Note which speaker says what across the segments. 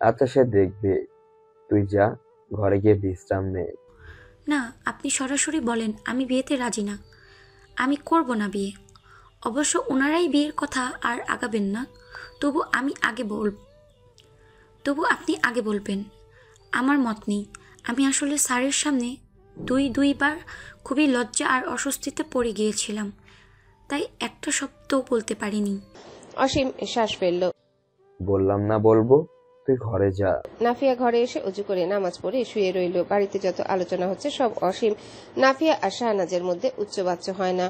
Speaker 1: আচ্ছা, সে দেখবে। তুই যা, ঘরে গিয়ে বিশ্রাম নে।
Speaker 2: না, আপনি সরাসরি বলেন আমি বিয়েতে রাজি না। আমি করব না বিয়ে। অবশ্য ওনারাই বিয়ের কথা আর আগাবেন না। তবু আমি আগে বল তবু আপনি আগে বলবেন। আমার মত নেই। আমি আসলে স্যারের সামনে দুইবার খুবই লজ্জা আর অস্বস্তিতে পড়ে গিয়েছিলাম, তাই একটা শব্দও বলতে পারিনি।
Speaker 3: অসীম শ্বাস ফেলল।
Speaker 1: বললাম না বলবো? তুই ঘরে যা।
Speaker 3: নাফিয়া ঘরে এসে উজু করে নামাজ পড়ে শুয়ে রইল। বাড়িতে যত আলোচনা হচ্ছে সব অসীম, নাফিয়া আর শাহনাজের মধ্যে উচ্চবাচ্য হয় না।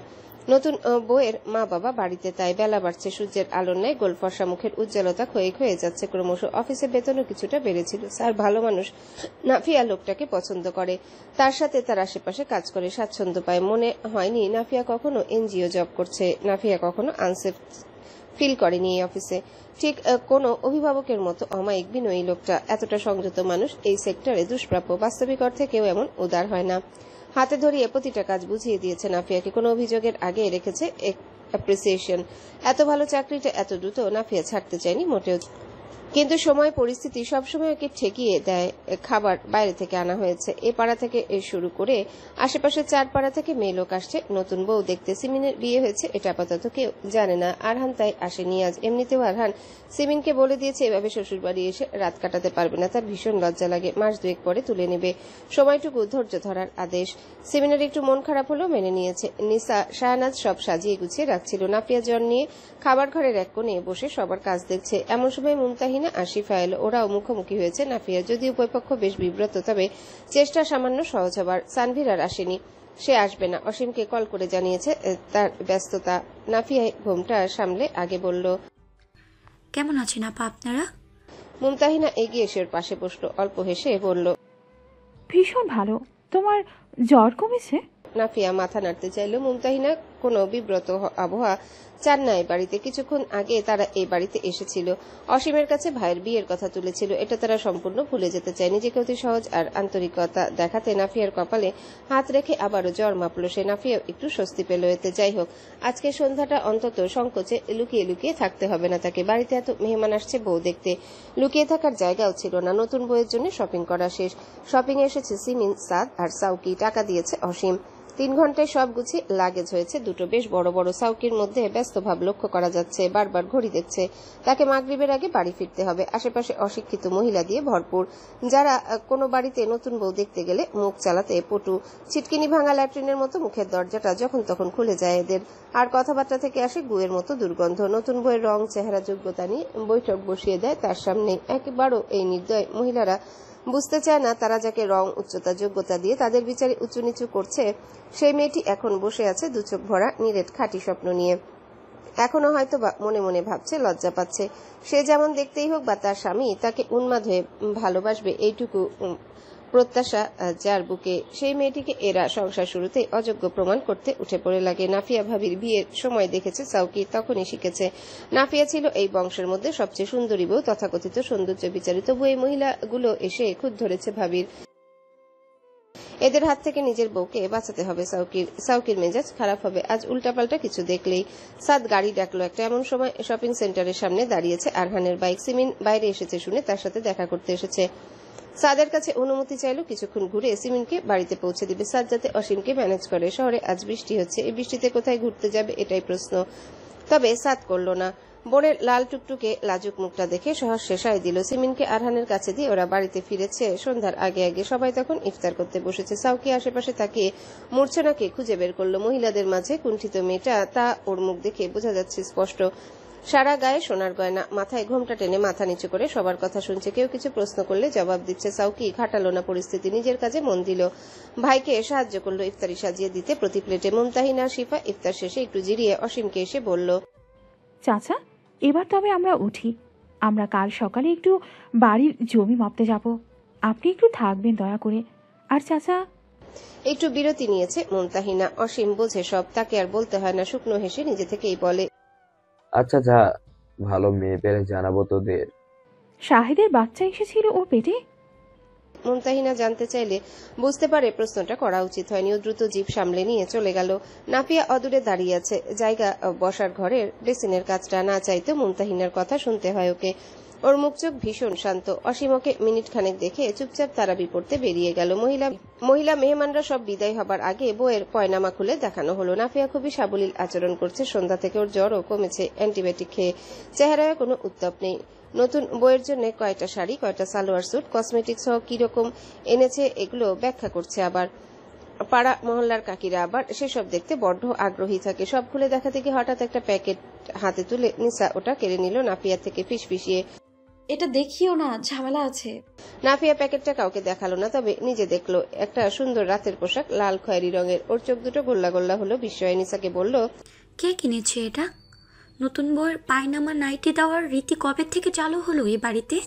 Speaker 3: নতুন বউয়ের মা বাবা বাড়িতে, তাই বেলা বাড়ছে। সূর্যের আলোর ন্যায় গোলফর্সা মুখের উজ্জ্বলতা ক্ষয়ে ক্ষয়ে যাচ্ছে ক্রমশ। অফিসে বেতনও কিছুটা বেড়েছিল। স্যার ভালো মানুষ, নাফিয়া লোকটাকে পছন্দ করে, তার সাথে তার আশেপাশে কাজ করে স্বাচ্ছন্দ্য পায়। মনে হয়নি নাফিয়া কখনো এনজিও জব করছে। নাফিয়া কখনো আনসেফ ফিল করেনি এই অফিসে। ঠিক কোনো অভিভাবকের মতো অমায়িক বিনয়ী লোকটা। এতটা সংযত মানুষ এই সেক্টরে দুষ্প্রাপ্য। বাস্তবিক অর্থে কেউ এমন উদার হয় না। হাতে ধরিয়ে প্রতিটা কাজ বুঝিয়ে দিয়েছে নাফিয়াকে। কোনো অভিযোগের আগে রেখেছে অ্যাপ্রিসিয়েশন। এত ভালো চাকরিটা এত দ্রুত নাফিয়া ছাড়তে চায়নি মোটেও, কিন্তু সময় পরিস্থিতি সবসময় ওকে ঠেকিয়ে দেয়। খাবার বাইরে থেকে আনা হয়েছে। এ পাড়া থেকে শুরু করে আশেপাশে 4 পাড়া থেকে মেয়ে লোক আসছে নতুন বউ দেখতে। সিমিনের বিয়ে হয়েছে এটা আপাতত কেউ জানে না। আরহান তাই আসেনি আজ। এমনিতেও আরহান সিমিনকে বলে দিয়েছে এভাবে শ্বশুরবাড়ি এসে রাত কাটাতে পারবে না। তার ভীষণ লজ্জা লাগে। মাস দুয়েক পরে তুলে নেবে। সময়টুকু ধৈর্য ধরার আদেশ। সিমিনের একটু মন খারাপ হলেও মেনে নিয়েছে। নিসা শাহনাজ সব সাজিয়ে গুছিয়ে রাখছিল। নাফিয়া জন নিয়ে খাবার ঘরের এক কোণে বসে সবার কাজ দেখছে। এমন সময় মুমতাহিনা আসিফা এলো। ওরাও মুখোমুখি হয়েছে নাফিয়া। যদিও উভয়পক্ষ বেশ বিব্রত, তবে চেষ্টা সামান্য সহজ হবার। সানভীর আর আসেনি, সে আসবে না। অসীমকে কল করে জানিয়েছে তার ব্যস্ততা। নাফিয়া ঘোমটা সামলে আগে বলল,
Speaker 2: কেমন আছেন আপা আপনারা?
Speaker 3: মুমতাহিনা এগিয়ে এসে ওর পাশে বসলো। অল্প হেসে বলল,
Speaker 4: ভীষণ ভালো। তোমার জ্বর কমেছে?
Speaker 3: নাফিয়া মাথা নাড়তে চাইল। মুমতাহিনা কোনো বিব্রত আবহাওয়া চান না এই বাড়িতে। কিছুক্ষণ আগে তারা এই বাড়িতে এসেছিল, অসীমের কাছে ভাইয়ের বিয়ের কথা তুলেছিল। এটা তারা সম্পূর্ণ ভুলে যেতে চায়। নিজেকে অতি সহজ আর আন্তরিকতা দেখাতে নাফিয়ার কপালে হাত রেখে আবারও জ্বর মাপল সে। নাফিয়াও একটু স্বস্তি পেল এতে। যাই হোক, আজকে সন্ধ্যাটা অন্তত সংকোচে লুকিয়ে লুকিয়ে থাকতে হবে না তাকে। বাড়িতে এত মেহমান আসছে বউ দেখতে, লুকিয়ে থাকার জায়গাও ছিল না। নতুন বউয়ের জন্য শপিং করা শেষ। শপিং এ এসেছে সিমিন, সাদ আর সাউকি। টাকা দিয়েছে অসীম। 3 ঘন্টায় সব গুছিয়ে লাগেজ হয়েছে দুটো বেশ বড় বড়। সাউকির মধ্যে ব্যস্ত ভাব লক্ষ্য করা যাচ্ছে। বারবার ঘড়ি দেখছে। তাকে মাগরিবের আগে বাড়ি ফিরতে হবে। আশেপাশে অশিক্ষিত মহিলা দিয়ে ভরপুর, যারা কোনো বাড়িতে নতুন বউ দেখতে গেলে মুখ চালাতে পটু। ছিটকিনি ভাঙা ল্যাট্রিনের মতো মুখের দরজাটা যখন তখন খুলে যায় এদের। আর কথাবার্তা থেকে আসে গুয়ের মতো দুর্গন্ধ। নতুন বউয়ের রং, চেহারা, যোগ্যতা নিয়ে বৈঠক বসিয়ে দেয় তার সামনে। একেবারও এই নির্দয় মহিলারা বুঝতে চায় না তারা যাকে রং, উচ্চতা, যোগ্যতা দিয়ে তাদের বিচারে উঁচু নিচু করছে, সেই মেয়েটি এখন বসে আছে দু চোখ ভরা নিরেট খাঁটি স্বপ্ন নিয়ে। এখনো হয়তো মনে মনে ভাবছে, লজ্জা পাচ্ছে। সে যেমন দেখতেই হোক বা তার স্বামী তাকে উন্মাদ হয়ে ভালোবাসবে এইটুকু প্রত্যাশা যার বুকে, সেই মেয়েটিকে এরা সংসার শুরুতেই অযোগ্য প্রমাণ করতে উঠে পড়ে লাগে। নাফিয়া ভাবির বিয়ের সময় দেখেছে সাউকি, তখনই শিখেছে নাফিয়া ছিল এই বংশের মধ্যে সবচেয়ে সুন্দরী বউ, তথাকথিত সৌন্দর্য বিচারিত বউ। এই মহিলাগুলো এসে খুদ ধরেছে ভাবির। এদের হাত থেকে নিজের বউকে বাঁচাতে হবে সাউকির মেজাজ খারাপ হবে আজ উল্টাপাল্টা কিছু দেখলেই। সাদ গাড়ি ডাকলো একটা। এমন সময় শপিং সেন্টারের সামনে দাঁড়িয়েছে আরহানের বাইক। সিমিন বাইরে এসেছে শুনে তার সাথে দেখা করতে এসেছে। সাদের কাছে অনুমতি চাইলো কিছুক্ষণ ঘুরে সিমিনকে বাড়িতে পৌঁছে দিবে। সাদ যাতে অসীমকে ম্যানেজ করে। শহরে আজ বৃষ্টি হচ্ছে, এই বৃষ্টিতে কোথায় ঘুরতে যাবে এটাই প্রশ্ন। তবে সাদ করল না। বোনের লাল টুকটুকে লাজুক মুখটা দেখে সহজ শেষাই দিল। সিমিনকে আরহানের কাছে দিয়ে ওরা বাড়িতে ফিরেছে সন্ধ্যার আগে আগে। সবাই তখন ইফতার করতে বসেছে। সাউকি আশেপাশে তাকিয়ে মূর্ছনাকে খুঁজে বের করলো। মহিলাদের মাঝে কুণ্ঠিত মেয়েটা, তা ওর মুখ দেখে বোঝা যাচ্ছে স্পষ্ট। সারা গায়ে সোনার গয়না, মাথায় ঘোমটা টেনে মাথা নিচু করে সবার কথা শুনছে। কেউ কিছু প্রশ্ন করলে জবাব দিচ্ছে। সাউকি ঘাটালো না পরিস্থিতি, নিজের কাজে মন দিল। ভাইকে সাহায্য করলো ইফতারি সাজিয়ে দিতে প্রতি প্লেটে। মুমতাহিনা শিফা ইফতার শেষে একটু জিরিয়ে অসীমকে এসে বলল,
Speaker 4: চাচা, এবার তবে আমরা উঠি। আমরা কাল সকালে একটু বাড়ির জমি মাপতে যাব। আপনি একটু থাকবেন দয়া করে। আর চাচা।
Speaker 3: একটু বিরতি নিয়েছে মুমতাহিনা। অসীম বোঝে সব, তাকে আর বলতে হয় না। শুকনো হেসে নিজে থেকেই বলে,
Speaker 1: আচ্ছা যা, ভালো মেয়ে পেলে জানাবো তোদের।
Speaker 4: শাহিদের বাচ্চা এসেছিল ওর পেটে?
Speaker 3: মুমতাহিনা জানতে চাইলে বুঝতে পারে প্রশ্নটা করা উচিত হয়নি। ও দ্রুত জিভ সামলে নিয়ে চলে গেল। নাফিয়া অদূরে দাঁড়িয়ে আছে, জায়গা বসার ঘরের ড্রেসিনের কাজটা না চাইতেও মুমতাহিনার কথা শুনতে হয় ওকে। ওর মুখ চোখ ভীষণ শান্ত। অসীম ওকে মিনিট খানেক দেখে চুপচাপ তারাবি পড়তে বেরিয়ে গেল। মহিলা মেহমানরা সব বিদায় হবার আগে বইয়ের পয়নামা খুলে দেখানো হলো। নাফিয়া খুবই সাবলীল আচরণ করছে। সন্ধ্যা থেকে ওর জ্বরও কমেছে অ্যান্টিবায়োটিক খেয়ে। চেহারায় কোনো উত্তাপ নেই। নতুন বইয়ের জন্য কয়টা শাড়ি, কয়টা সালোয়ার স্যুট, কসমেটিক সহ কিরকম এনেছে এগুলো ব্যাখ্যা করছে। আবার পাড়া মহল্লার কাকিরা আবার সেসব দেখতে বড্ড আগ্রহী থাকে। সব খুলে দেখা থেকে হঠাৎ একটা প্যাকেট হাতে তুলে নিসা ওটা কেড়ে নিল নাফিয়া থেকে ফিসফিসিয়ে।
Speaker 5: এটা দেখিও না, ঝামেলা আছে।
Speaker 3: নাফিয়া প্যাকেটটা কাউকে দেখালো না, তবে নিজে দেখলো। একটা সুন্দর রাতের পোশাক, লাল খয়েরি রঙের। ওর চোখ দুটো গোল্লা গোল্লা হলো বিস্ময়ে। নিসাকে বলল,
Speaker 2: কে কিনেছে এটা? নতুন বউয়ের পায়নামা নাইটি দেওয়ার রীতি কবে থেকে চালু হলো এই বাড়িতে?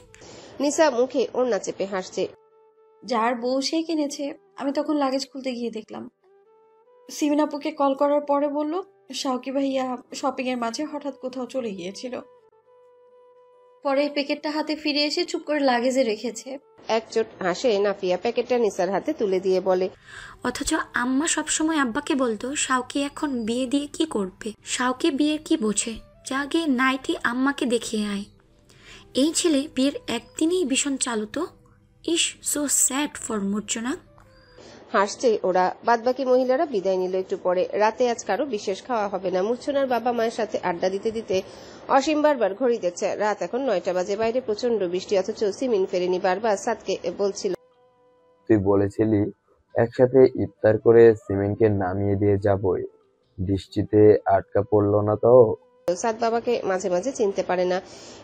Speaker 3: নিসা মুখে ওড়না চেপে হাসছে।
Speaker 5: যার বউ সে কিনেছে। আমি তখন লাগেজ খুলতে গিয়ে দেখলাম। সিমিন আপুকে কল করার পরে বলল শাওকি ভাইয়া শপিং এর মাঝে হঠাৎ কোথাও চলে গিয়েছিল। পরে এই প্যাকেটটা হাতে ফিরে এসে চুপ করে লাগেজে রেখেছে।
Speaker 3: এক চোট হাসে নাফিয়া প্যাকেটটা নিসার হাতে তুলে দিয়ে বলে,
Speaker 2: অথচ আম্মা সবসময় আব্বাকে বলতো শাওকি এখন বিয়ে দিয়ে কি করবে, শাওকি বিয়ের কি বোঝে, যা গিয়ে নাইটি আম্মাকে দেখিয়ে আয়। এই ছেলে বিয়ের একদিনেই ভীষণ চালু তো। ইস, সো স্যাড ফর মূর্ছনা।
Speaker 3: হাসছে ওরা। বাদবাকি মহিলারা বিদায় নিল একটু পরে। রাতে আজ কারো বিশেষ খাওয়া হবে না। মূর্ছনার বাবা মায়ের সাথে আড্ডা দিতে দিতে অসীম বারবার ঘড়ি দেখছে। রাত এখন 9টা বাজে। বাইরে প্রচন্ড বৃষ্টি, অথচ সিমিন ফেরেনি। বারবার সাদকে বলছিল,
Speaker 1: তুই বলেছিলি একসাথে ইফতার করে সিমেন্টকে নামিয়ে দিয়ে যাবই, বৃষ্টিতে আটকা পড়লো না তো?
Speaker 3: সাদ বাবাকে মাঝে মাঝে চিনতে পারে না।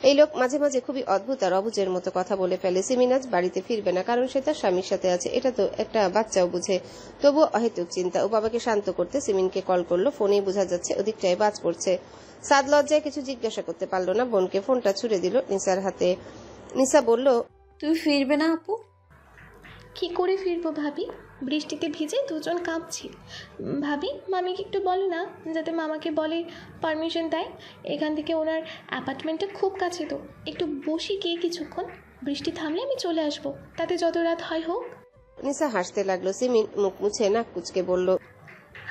Speaker 3: এই লোক মাঝে মাঝে খুবই অদ্ভুত আর অবুঝের মতো কথা বলে ফেলে। সিমিন আজ বাড়িতে ফিরবে না, কারণ সে তার স্বামীর সাথে আছে। এটা তো একটা বাচ্চাও বুঝে। তবুও অহেতুক চিন্তা। ও বাবাকে শান্ত করতে সিমিনকে কল করলো। ফোনেই বোঝা যাচ্ছে ওদিকটায় বাজ পড়ছে। সাদ লজ্জায় কিছু জিজ্ঞাসা করতে পারলো না। বোনকে ফোনটা ছুড়ে দিল নিসার হাতে। নিসা বলল,
Speaker 5: তুমি ফিরবে না আপু?
Speaker 6: কি করে ফিরবো ভাবি? বৃষ্টিতে ভিজে দুজন কাঁপছি। ভাবি, মামিকে একটু বলো না যাতে মামাকে বলে পারমিশন দেয়। এখান থেকে ওনার অ্যাপার্টমেন্টটা খুব কাছে তো। একটু বসি গিয়ে কিছুক্ষণ, বৃষ্টি থামলে আমি চলে আসবো, তাতে যত রাত হয় হোক।
Speaker 3: নিসা হাসতে লাগলো। সিমিন মুখ মুছে নাক কুচকে বলল,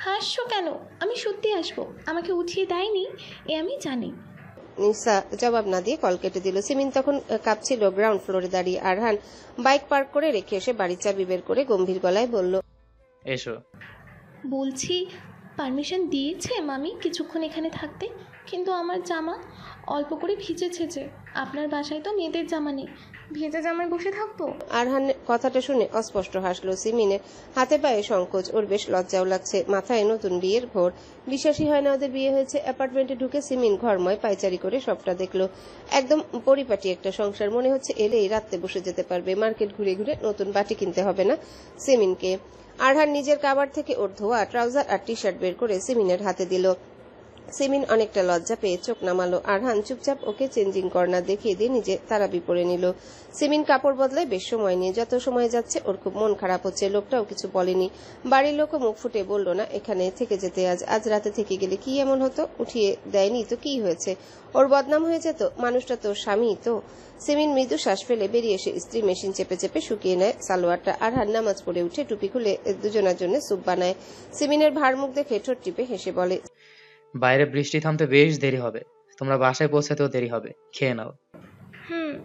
Speaker 6: হাসছো কেন? আমি সত্যি আসবো। আমাকে উঠিয়ে দেয়নি এ আমি জানি।
Speaker 3: নিসা জবাব না দিয়ে কল কেটে দিল। সিমিন তখন কাঁপছিল গ্রাউন্ড ফ্লোরে দাঁড়িয়ে। আরহান বাইক পার্ক করে রেখে এসে বাড়ির চাবি বের করে গম্ভীর গলায় বলল,
Speaker 7: এসো।
Speaker 6: বলছি, পারমিশন দিয়েছে মামি কিছুক্ষণ এখানে থাকতে, কিন্তু আমার জামা অল্প করে ভিজেছে যে। আপনার বাসায় তো মেয়েদের জামা নেই, ভেজা জামায় বসে থাকবো?
Speaker 3: আরহানের কথাটা শুনে অস্পষ্ট হাসলো। সিমিনের হাতে পায়ে সংকোচ। ওর বেশ লজ্জাও লাগছে। মাথায় নতুন বিয়ের ঘোর। বিশ্বাসই হয় না ওদের বিয়ে হয়েছে। অ্যাপার্টমেন্টে ঢুকে সিমিন ঘরময় পায়চারি করে সবটা দেখলো। একদম পরিপাটি একটা সংসার। মনে হচ্ছে এলেই রাত্রে বসে যেতে পারবে। মার্কেট ঘুরে ঘুরে নতুন বাটি কিনতে হবে না সিমিনকে। আরহান নিজের কাবার থেকে ওর ধোয়া ট্রাউজার আর টি শার্ট বের করে সিমিনের হাতে দিল। সিমিন অনেকটা লজ্জা পেয়ে চোখ নামালো। আরহান চুপচাপ ওকে চেঞ্জিং কর্নার দেখিয়ে দিয়ে নিজে তারাবি পরে নিল। সিমিন কাপড় বদলায় বেশ সময় নিয়ে। যত সময় যাচ্ছে ওর খুব মন খারাপ হচ্ছে। লোকটাও কিছু বলেনি। বাড়ির লোকও মুখ ফুটে বলল না এখানে থেকে যেতে। আজ রাতে থেকে গেলে কি এমন হতো? উঠিয়ে দেয়নি তো কি হয়েছে? ওর বদনাম হয়ে যেত? মানুষটা তোর স্বামী তো। সিমিন মৃদু শ্বাস ফেলে বেরিয়ে এসে স্ত্রী মেশিন চেপে চেপে শুকিয়ে নেয় সালোয়ারটা। আরহান নামাজ পড়ে উঠে টুপি খুলে দুজনের জন্য স্যুপ বানায়। সিমিনের ভার মুখ দেখে ঠোঁট টিপে হেসে বলে,
Speaker 7: বাইরে বৃষ্টি থামতে বেশ দেরি হবে, তোমরা বাসায় পৌঁছাতেও দেরি হবে, খেয়ে নাও।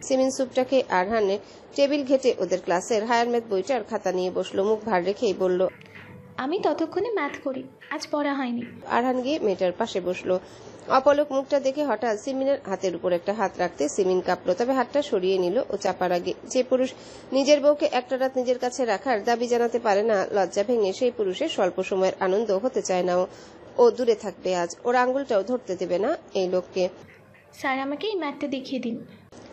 Speaker 3: সিমিন স্যুপটাকে আরহানের টেবিল ঘেটে ওদের ক্লাসের হায়ার ম্যাথ বইটার খাতা নিয়ে বসলো। মুখ ভার রেখেই বলল,
Speaker 6: আমি ততক্ষণে ম্যাথ করি, আজ পড়া হয়নি।
Speaker 3: আরহান গিয়ে মেয়েটার পাশে বসলো। অপলক মুখটা দেখে হঠাৎ সিমিনের হাতের উপর একটা হাত রাখতে সিমিন কাঁপলো। তবে হাতটা সরিয়ে নিল ও চাপার আগে। যে পুরুষ নিজের বউকে একটা রাত নিজের কাছে রাখার দাবি জানাতে পারে না লজ্জা ভেঙে, সেই পুরুষের স্বল্প সময়ের আনন্দ হতে চায় না। ও দূরে থাকবে আজ। ওর আঙ্গুলটাও ধরতে দেবে না এই লোককে।
Speaker 6: স্যার, আমাকে এই ম্যাথটা দেখিয়ে দিন।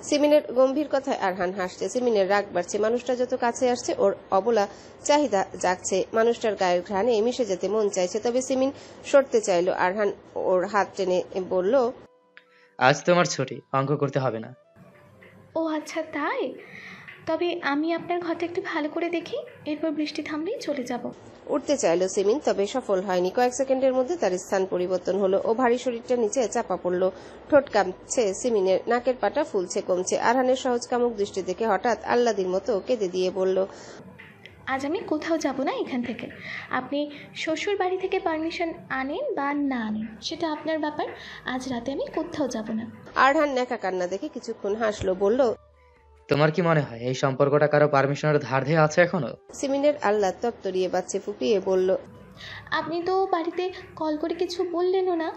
Speaker 3: সিমিনের গম্ভীর কথায় আরহান হাসছে। সিমিনের রাগ বাড়ছে। মানুষটা যত কাছে আসছে ওর অবলা চাহিদা জাগছে। মানুষটার গায়ের ঘ্রাণে মিশে যেতে মন চাইছে। তবে সিমিন সরতে চাইল। আরহান ওর হাত টেনে বলল,
Speaker 7: আজ তোমার ছুটি, অঙ্ক করতে হবে না।
Speaker 6: ও আচ্ছা তাই? তবে আমি আপনার ঘরটা একটু ভালো করে দেখি, এরপর বৃষ্টি থামলেই চলে যাব।
Speaker 3: উঠতে চাইল সিমিন, তবে সফল হয়নি। কয়েক সেকেন্ডের মধ্যে তার স্থান পরিবর্তন হলো ও ভারী শরীরটা নিচে চাপা পড়ল। ঠোঁট কাঁপছে সিমিনের, নাকের পাটা ফুলছে কমছে। আরহানের সহজ কামুক দৃষ্টি দেখে হঠাৎ আহ্লাদির মতো কেঁদে দিয়ে বলল,
Speaker 6: আজ আমি কোথাও যাব না এখান থেকে। আপনি শ্বশুর বাড়ি থেকে পারমিশন আনেন বা না আনেন সেটা আপনার ব্যাপার। আজ রাতে আমি কোথাও যাব না।
Speaker 3: আরহান ন্যাকা কান্না দেখে কিছুক্ষণ হাসলো, বলল,
Speaker 7: তোমার কি মনে হয় এই সম্পর্কটা কারো পারমিশনের ধার দিয়ে আছে এখনো?
Speaker 3: সিমিনের আহ্লাদ তপ্তরিয়ে বাচ্চে ফুপিয়ে বলল,
Speaker 6: আপনি তো বাড়িতে কল করে কিছু বললেনও না।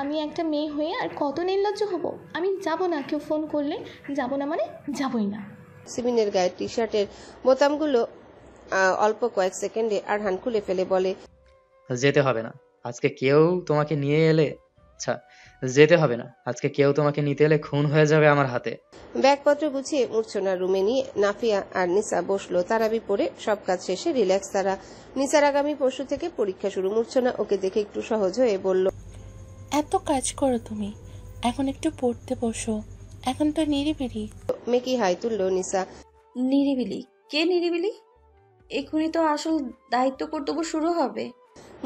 Speaker 6: আমি একটা মেয়ে হয়ে আর কত নির্লজ্জ হব। আমি যাব না, কেউ ফোন করলে যাব না মানে যাবই না।
Speaker 3: সিমিনের গায়ে টি শার্টের বোতামগুলো অল্প কয়েক সেকেন্ডে আরহান খুলে ফেলে বলে,
Speaker 7: যেতে হবে না, আজকে কেউ তোমাকে নিয়ে এলে যেতে হবে না, আজকে কেউ তোমাকে নিতে এলে খুন হয়ে যাবে আমার হাতে।
Speaker 3: ব্যাগপত্র গুছিয়ে মূর্ছনা রুমে নিয়ে নাফিয়া আর নিসা বসলো। তারাবি পরে সব কাজ শেষে রিল্যাক্স তারা। নিসার আগামী পরশু থেকে পরীক্ষা শুরু। মূর্ছনা ওকে দেখে একটু সহজ হয়ে বলল,
Speaker 8: এত কাজ করো তুমি, এখন একটু পড়তে বসো, এখন তো নিরিবিলি।
Speaker 3: মেকি হাই তুললো নিসা।
Speaker 5: নিরিবিলি? কে নিরিবিলি? এখনই তো আসল দায়িত্ব কর্তব্য শুরু হবে।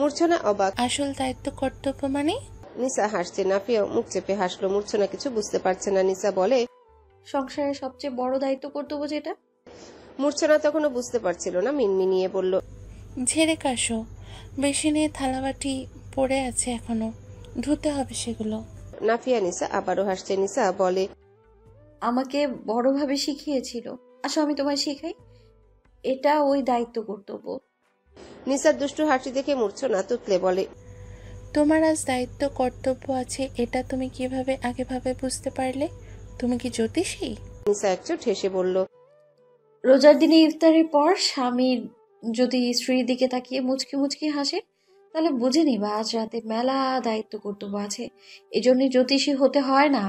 Speaker 3: মূর্ছনা অবাক।
Speaker 8: আসল দায়িত্ব কর্তব্য মানে?
Speaker 3: নিসা হাসছে, নাফিয়াও মুখ চেপে হাসলো। মূর্ছনা কিছু বুঝতে পারছে না। নিসা বলে,
Speaker 5: সংসারের সবচেয়ে বড় দায়িত্ব কর্তব্য যেটা।
Speaker 3: মূর্ছনা তখনও বুঝতে পারছিল না, মিনমিনিয়ে বলল,
Speaker 8: ঝেড়ে কাশো, বেসিনে থালাবাটি পড়ে আছে এখনো, ধুতে হবে সেগুলো।
Speaker 3: নাফিয়া নিসা আবারও হাসছে। নিসা বলে,
Speaker 5: আমাকে বড়ভাবে শিখিয়েছিল, আসো আমি তোমায় শিখাই। এটা ওই দায়িত্ব কর্তব্য।
Speaker 3: নিসার দুষ্টু হাসি দেখে মূর্ছনা তুতলে বলে,
Speaker 8: তোমার আজ দায়িত্ব কর্তব্য আছে, এটা তুমি কিভাবে আগেভাবে বুঝতে পারলে? তুমি কি জ্যোতিষী?
Speaker 3: নিসা একচোট হেসে বলল,
Speaker 5: রোজার দিনে ইফতারের পর স্বামী যদি স্ত্রীর দিকে তাকিয়ে মুচকি মুচকি হাসে, তাহলে বুঝে নিবা আজ রাতে মেলা দায়িত্ব কর্তব্য আছে। এজন্যই জ্যোতিষী হতে হয় না।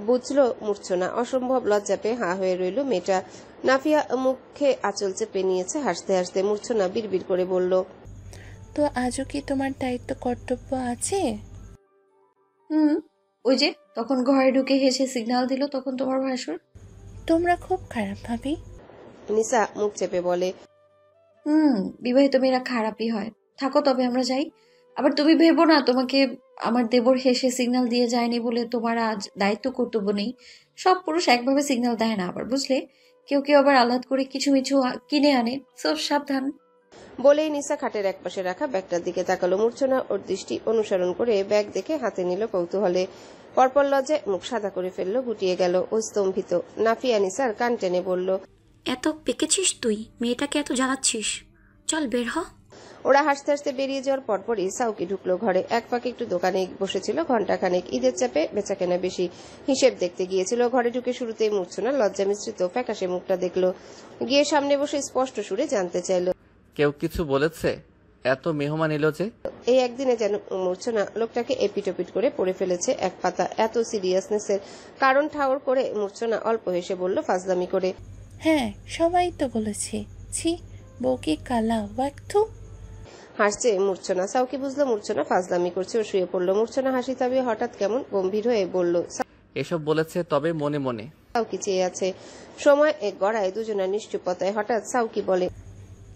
Speaker 3: বুঝলো মূর্ছনা। অসম্ভব লজ্জা পেয়ে হাঁ হয়ে রইল মেয়েটা। নাফিয়া মুখে আঁচল চেপে নিয়েছে হাসতে হাসতে। মূর্ছনা বিড়বিড় করে বলল,
Speaker 8: তো আজও কি তোমার দায়িত্ব কর্তব্য আছে?
Speaker 5: ওই যে তখন ঘরে ঢুকে হেসে সিগন্যাল দিল, তখন তোমার ভাসুর।
Speaker 8: তোমরা খুব খারাপ ভাবি।
Speaker 3: নিসা মুখ চেপে বলে,
Speaker 5: বিবাহিত মেয়েরা খারাপই হয়। থাকো তবে আমরা যাই। আবার তুমি ভেবো না তোমাকে আমার দেবর হেসে সিগন্যাল দিয়ে যায়নি বলে তোমার আজ দায়িত্ব কর্তব্য নেই। সব পুরুষ একভাবে সিগন্যাল দেয় না আবার, বুঝলে? কেউ কেউ আবার আহ্লাদ করে কিছু মিছু কিনে আনে। সব সাবধান।
Speaker 3: বলেই নিসা খাটের একপাশে রাখা ব্যাগটার দিকে তাকালো। মূর্ছনা ওর দৃষ্টি অনুসরণ করে ব্যাগ দেখে হাতে নিল কৌতূহলে। পরপর লজ্জায় মুখ সাদা করে ফেললো, গুটিয়ে গেল ও স্তম্ভিত। নাফিয়া নিসার কান টেনে বলল,
Speaker 2: এত পেকেছিস তুই, মেয়েটাকে এত জ্বালাচ্ছিস, চল বের হ।
Speaker 3: ওরা হাসতে হাসতে বেরিয়ে যাওয়ার পরপরই সাউকি ঢুকলো ঘরে। এক ফাঁকে একটু দোকানে বসেছিল ঘন্টাখানেক। ঈদের চাপে বেচাকেনা বেশি, হিসেব দেখতে গিয়েছিল। ঘরে ঢুকে শুরুতেই মূর্ছনা লজ্জা মিশ্রিত ফ্যাকাশে মুখটা দেখলো। গিয়ে সামনে বসে স্পষ্ট সুরে জানতে চাইলো,
Speaker 9: কেউ কিছু বলেছে? এত মেহমান এলো যে?
Speaker 3: এই একদিনে যেন মূর্ছনা লোকটাকে এপিটোপিট করে পড়ে ফেলেছে এক পাতা। এত সিরিয়াসনেসের কারণ ঠাউর করে মূর্ছনা অল্প হেসে বলল ফাজলামি করে,
Speaker 8: হ্যাঁ সবাই তো বলেছে, ছি বউকে কালা ওয়াক্তু।
Speaker 3: হাসছে মূর্ছনা। সাউকি বুঝলো মূর্ছনা ফাজলামি করছে ও শুয়ে পড়লো। মূর্ছনা হাসি তাবিয়ে হঠাৎ কেমন গম্ভীর হয়ে বলল,
Speaker 9: এসব বলেছে তবে মনে মনে।
Speaker 3: সাউকি চেয়ে আছে। সময় এক গড়ায় দুজনের নিশ্চুপতায় হঠাৎ সাউকি বলে,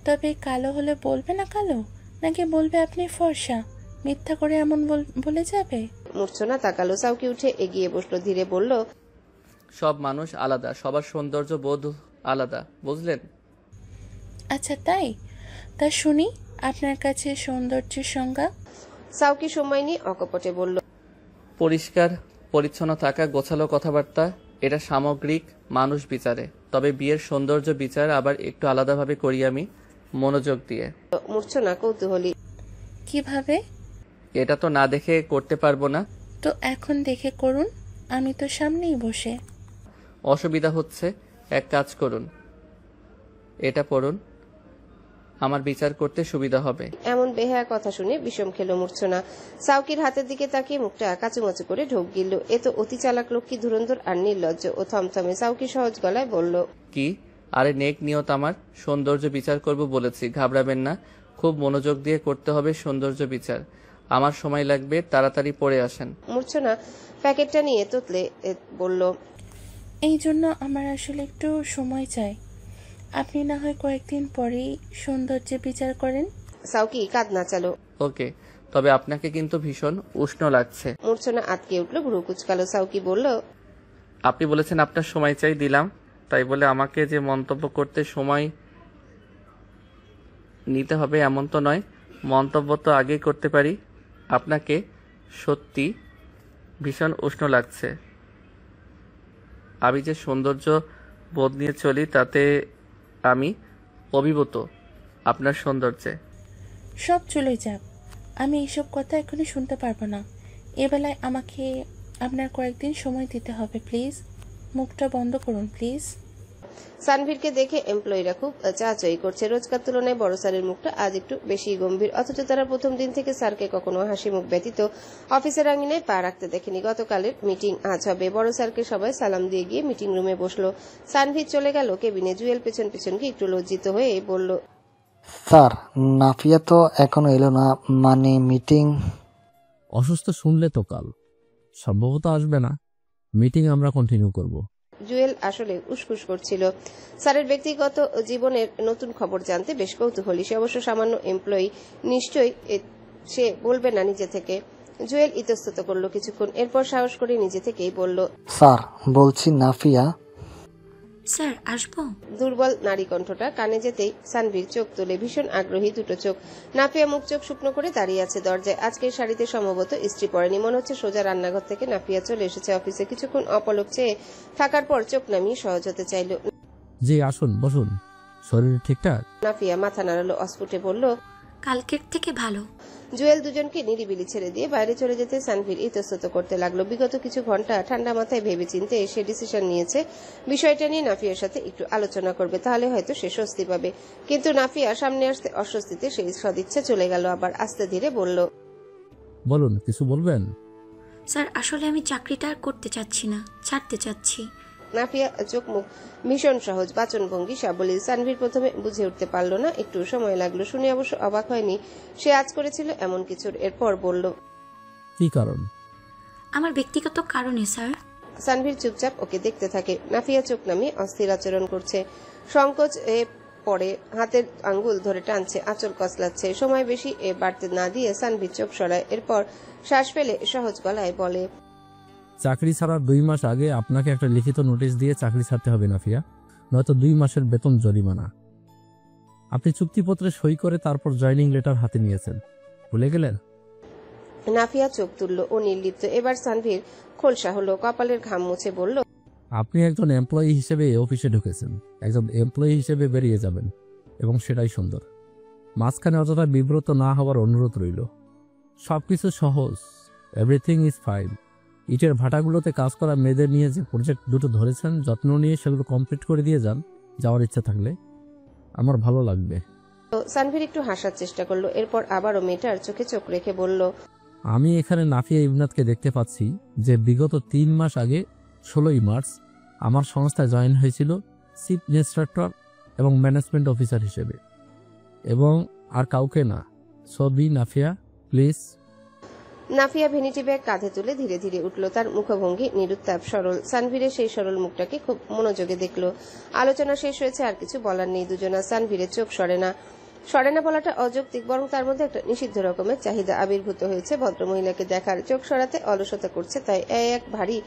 Speaker 8: তবে কালো হলে বলবে না কালো, নাকি বলবে আপনি ফর্সা? মিথ্যা করে এমন বলে যাবে?
Speaker 3: মূর্ছনা তাকালো। সাউকি উঠে এগিয়ে বসলো, ধীরে বলল,
Speaker 9: সব মানুষ আলাদা, সবার সৌন্দর্য বোধ আলাদা, বুঝলেন?
Speaker 8: আচ্ছা তাই? তা শুনি আপনার কাছে সৌন্দর্যের সংজ্ঞা।
Speaker 3: সাউকি সময় নিয়ে অকপটে বলল,
Speaker 9: পরিষ্কার পরিচ্ছন্ন থাকা, গোছালো কথাবার্তা, এটা সামগ্রিক মানুষ বিচারে। তবে বিয়ের সৌন্দর্য বিচার আবার একটু আলাদাভাবে করি আমি, মনোযোগ দিয়ে।
Speaker 3: মূর্ছনা কৌতূহলী,
Speaker 8: কিভাবে?
Speaker 9: এটা তো না দেখে করতে পারবো না।
Speaker 8: তো এখন দেখে করুন, আমি তো সামনেই বসে।
Speaker 9: অসুবিধা হচ্ছে? এক কাজ করুন, এটা পড়ুন, আমার বিচার করতে সুবিধা হবে।
Speaker 3: এমন বেহায়া কথা শুনে বিষম খেলো মূর্ছনা। সাউকির হাতের দিকে তাকিয়ে মুখটা কাচুমাচু করে ঢোক গিলল। এ তো অতি চালাক লক্ষ্মী, ধুরন্ধর আর নির্লজ্জ। ও থমথমে। সাউকি সহজ গলায় বলল,
Speaker 9: কি? আরে নেক নিয়ত আমার, সৌন্দর্য বিচার করব বলেছি, ঘাবড়াবেন না। খুব মনোযোগ দিয়ে করতে হবে সৌন্দর্য বিচার। আমার সময় লাগবে, তাড়াতাড়ি পড়ে আসেন।
Speaker 3: মূর্ছনা প্যাকেটটা নিয়ে তোতলে বলল,
Speaker 8: এই জন্য আমার আসলে একটু সময় চাই, আপনি না হয় কয়েকদিন পরেই সৌন্দর্যের বিচার করেন।
Speaker 3: সাউকি কাঁদ নাচালো।
Speaker 9: ওকে, তবে আপনাকে কিন্তু ভীষণ উষ্ণ লাগছে।
Speaker 3: মূর্ছনা আটকে উঠল, ভ্রু কুচকালো। সাউকি বলল,
Speaker 9: আপনি বলেছেন আপনার সময় চাই, দিলাম। তাই বলে আমাকে যে মন্তব্য করতে সময় নিতে হবে এমন তো নয়। মন্তব্য তো আগেই করতে পারি। আপনাকে সত্যি ভীষণ উষ্ণ লাগছে। আমি যে সৌন্দর্য বোধ নিয়ে চলি তাতে আমি অভিভূত আপনার সৌন্দর্যে।
Speaker 8: সব চলে যাক, আমি এইসব কথা এখনই শুনতে পারবো না। এবেলায় আমাকে আপনার কয়েকদিন সময় দিতে হবে প্লিজ। মুখটা বন্ধ করুন প্লিজ।
Speaker 3: সানভীরকে দেখে এমপ্লয়িরা খুব চাচাই করছে। রোজকার তুলনায় বড় স্যারের মুখটা আজ একটু বেশি গম্ভীর, অথচ তারা প্রথম দিন থেকে স্যারকে কখনো হাসি মুখ ব্যতীত অফিসের আঙিনায় পা রাখতে দেখেনি। গতকালের মিটিং আজ হবে। বড় স্যারকে সবাই সালাম দিয়ে গিয়ে মিটিং রুমে বসলো। সানভীর চলে গেল কেবিনে। জুয়েল পেছন পেছন গিয়ে একটু লজ্জিত হয়ে বলল,
Speaker 10: স্যার, নাফিয়া তো এখনো এলো না, মানে মিটিং?
Speaker 11: অসুস্থ শুনলে তো কাল সম্ভবত আসবে না। মিটিং আমরা কন্টিনিউ করব।
Speaker 3: জুয়েল আসলে উসখুস করছিল। স্যারের ব্যক্তিগত জীবনের নতুন খবর জানতে বেশ কৌতূহলী সে। অবশ্য সামান্য এমপ্লয়ি, নিশ্চয়ই সে বলবে না নিজে থেকে। জুয়েল ইতস্তত করলো কিছুক্ষণ, এরপর সাহস করে নিজে থেকেই বলল,
Speaker 10: স্যার বলছি নাফিয়া।
Speaker 2: স্যার আসবো?
Speaker 3: দুর্বল নারী কণ্ঠটা কানে যেতেই সানভীর চোখ তুলে, ভীষণ আগ্রহী দুটো চোখ। নাফিয়া মুখ চোখ শুকনো করে দাঁড়িয়ে আছে দরজায়। আজকের শাড়িতে সম্ভবত ইস্ত্রি পড়েনি। মনে হচ্ছে সোজা রান্নাঘর থেকে নাফিয়া চলে এসেছে অফিসে। কিছুক্ষণ অপলক চেয়ে থাকার পর চোখ নামিয়ে সহজ হতে চাইল।
Speaker 11: জি আসুন, বসুন। শরীর ঠিকঠাক?
Speaker 3: নাফিয়া মাথা নাড়ালো, অস্ফুটে বলল,
Speaker 2: কালকের থেকে ভালো।
Speaker 3: জুয়েল দুজনকে নিরিবিলি ছেড়ে দিয়ে বাইরে চলে যেতে সানভীর ইতস্তত করতে লাগলো। বিগত কিছু ঘন্টা ঠান্ডা মাথায় ভেবে চিন্তে সে ডিসিশন নিয়েছে বিষয়টা নিয়ে নাফিয়ার সাথে একটু আলোচনা করবে, তাহলে হয়তো সে স্বস্তি পাবে। কিন্তু নাফিয়া সামনে আসতে অস্বস্তিতে সেই সদিচ্ছা চলে গেল। আবার আস্তে ধীরে বলল,
Speaker 11: বলুন, কিছু বলবেন?
Speaker 2: স্যার আসলে আমি চাকরিটা আর করতে চাচ্ছি না, ছাড়তে চাচ্ছি।
Speaker 3: নাফিয়া চোখ মুখ ভীষণ সহজ বাচনভঙ্গি সাবলীল। সানভীর প্রথমে বুঝে উঠতে পারল না, একটু সময় লাগলো। শুনে অবশ্য অবাক হয়নি সে আজ করেছিল এমন কিছুর। এরপর বলল,
Speaker 11: কি কারণ?
Speaker 2: আমার ব্যক্তিগত কারণে স্যার।
Speaker 3: সানভীর চুপচাপ ওকে দেখতে থাকে। নাফিয়া চোখ নামিয়ে অস্থির আচরণ করছে। সংকোচ পরে হাতের আঙ্গুল ধরে টানছে, আঁচল কসলাচ্ছে। সময় বেশি বাড়তে না দিয়ে সানভীর চোখ সরায়। এরপর শ্বাস ফেলে সহজ গলায় বলে,
Speaker 11: চাকরি ছাড়ার 2 মাস আগে আপনাকে একটা লিখিত নোটিশ দিয়ে চাকরি ছাড়তে হবে নাফিয়া, নয়তো 2 মাসের বেতন জরিমানা। আপনি চুক্তিপত্রে সই করে তারপর জয়েনিং লেটার হাতে নিয়েছেন, ভুলে গেলেন?
Speaker 3: নাফিয়া চোখ তুলল ও নির্লিপ্ত। এবার সানভীর খোলসা হলো, কপালের ঘাম মুছে বলল,
Speaker 11: আপনি একজন এমপ্লয়ি হিসেবে এই অফিসে ঢুকেছেন, একজন এমপ্লয়ি হিসেবে বেরিয়ে যাবেন, এবং সেটাই সুন্দর। মাঝখানে অযথা বিব্রত না হওয়ার অনুরোধ রইল। সবকিছু সহজ, এভরিথিং ইজ ফাইন। ইটের ভাটাগুলোতে কাজ করা মেয়েদের নিয়ে যে প্রজেক্ট দুটো ধরেছেন, যত্ন নিয়ে সেগুলো কমপ্লিট করে দিয়ে যান। যাওয়ার ইচ্ছা থাকলে আমার ভালো লাগবে।
Speaker 3: সানভীর একটু হাসার চেষ্টা করলো। এরপর আবারও মেয়েটার চোখে চোখ রেখে বলল,
Speaker 11: আমি এখানে নাফিয়া ইবনাথকে দেখতে পাচ্ছি, যে বিগত 3 মাস আগে 16ই মার্চ আমার সংস্থায় জয়েন হয়েছিল চিফ ইন্সট্রাক্টর এবং ম্যানেজমেন্ট অফিসার হিসেবে, এবং আর কাউকে না। সবই Nafia, please.
Speaker 3: Nafia vanity bag কাঁধে তুলে ধীরে ধীরে উঠল। তার মুখভঙ্গি নিরুত্তাপ সরল। সানভীরের সেই সরল মুখটাকে খুব মনোযোগে দেখল। আলোচনা শেষ হয়েছে, আর কিছু বলার নেই দুজনা। সানভীরের চোখ সরে না বলাটা অযৌক্তিক, বরং তার মধ্যে একটা নিষিদ্ধ রকমের চাহিদা আবির্ভূত হয়েছে ভদ্রমহিলাকে দেখার। চোখ সরাতে অলসতা করছে, তাই এক ভারী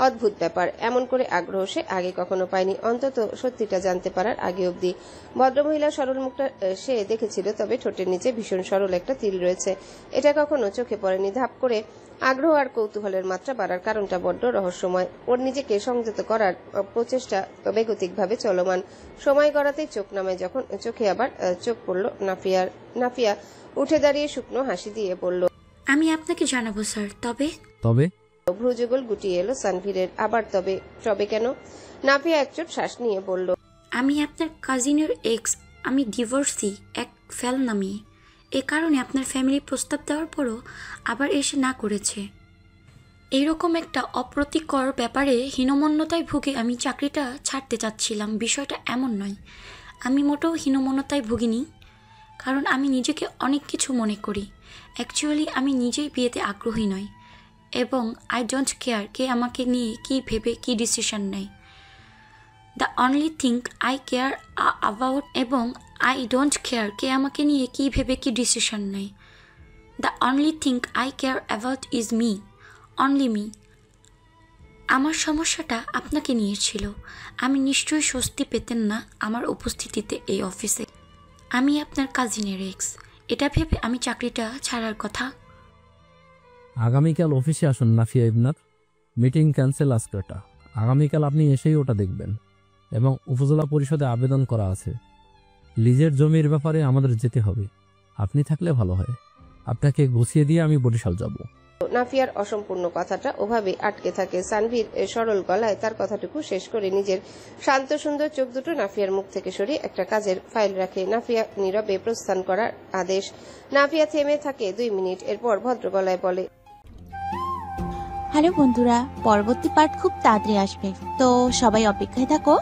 Speaker 3: অদ্ভুত ব্যাপার। এমন করে আগ্রহ সে আগে কখনো পায়নি, অন্তত সত্যিটা জানতে পারার আগে অবধি। ভদ্রমহিলার সরল মুখটা সে দেখেছিল, তবে ঠোঁটের নিচে ভীষণ সরল একটা তিল রয়েছে, এটা কখনো চোখে পড়েনি। ধাপ করে আগ্রহ আর কৌতূহলের মাত্রা বাড়ার কারণটা বড্ড রহস্যময়। ওর নিজেকে সংযত করার প্রচেষ্টা বেগতিকভাবে চলমান। সময় গড়াতেই চোখ নামায় যখন, চোখে আবার চোখ পড়ল নাফিয়ার। নাফিয়া উঠে দাঁড়িয়ে শুকনো হাসি দিয়ে বলল,
Speaker 2: আমি আপনাকে জানাবো স্যার। তবে
Speaker 3: ভ্রুযুগল গুটিয়ে এলো সানভীরের। আবার তবে? তবে কেন? নাফিয়া একচোট শ্বাস নিয়ে বলল,
Speaker 2: আমি আপনার কাজিনের এক্স, আমি ডিভোর্সি, এক ফেল নামিয়ে। এ কারণে আপনার ফ্যামিলি প্রস্তাব দেওয়ার পরও আবার এসে না করেছে। এইরকম একটা অপ্রীতিকর ব্যাপারে হীনমন্যতায় ভুগে আমি চাকরিটা ছাড়তে চাচ্ছিলাম। বিষয়টা এমন নয়, আমি মোটেও হীনমন্যতায় ভুগিনি, কারণ আমি নিজেকে অনেক কিছু মনে করি। অ্যাকচুয়ালি আমি নিজেই বিয়েতে আগ্রহী নই, এবং আই ডোন্ট কেয়ার কে আমাকে নিয়ে কি ভেবে কি ডিসিশন নেয়। The only thing eye care about, এবং আই ডোন্ট কেয়ার কে আমাকে নিয়ে কী ভেবে কি ডিসিশন নেয়। The only thing eye care about is me, only me. আমার সমস্যাটা আপনাকে নিয়ে ছিল। আমি নিশ্চয়ই স্বস্তি পেতেন না আমার উপস্থিতিতে এই অফিসে। আমি আপনার কাজিনের এক্স, এটা ভেবে আমি চাকরিটা ছাড়ার কথা।
Speaker 11: আগামীকাল অফিসে আসুন নাফিয়া ইবনাথ, মিটিং ক্যান্সেল আজকেরটা। আগামীকাল আপনি এসেই ওটা দেখবেন। এবং উপজেলা পরিষদে আবেদন করা আছে। লিজের জমির ব্যাপারে আমাদের যেতে হবে, আপনি থাকলে ভালো হয়। আপনাকে গুছিয়ে দিয়ে আমি বরিশাল যাব।
Speaker 3: নাফিয়ার অসম্পূর্ণ কথাটা ওভাবে আটকে থাকে। সানভীর সরল গলায় তার কথাটুকু শেষ করে নিজের শান্ত সুন্দর চোখ দুটো নাফিয়ার মুখ থেকে সরিয়ে একটা কাজের ফাইল রাখে। নাফিয়া নীরবে প্রস্থান করার আদেশ। নাফিয়া থেমে থাকে 2 মিনিট, এরপর ভদ্র গলায় বলে,
Speaker 12: হ্যালো বন্ধুরা, পরবর্তী পার্ট খুব তাড়াতাড়ি আসবে, তো সবাই অপেক্ষায় থাকো।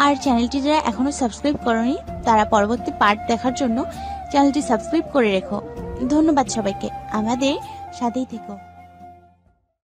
Speaker 12: আর চ্যানেলটি যারা এখনো সাবস্ক্রাইব করোনি তারা পরবর্তী পার্ট দেখার জন্য চ্যানেলটি সাবস্ক্রাইব করে রেখো। ধন্যবাদ সবাইকে, আমাদের সাথেই থেকো।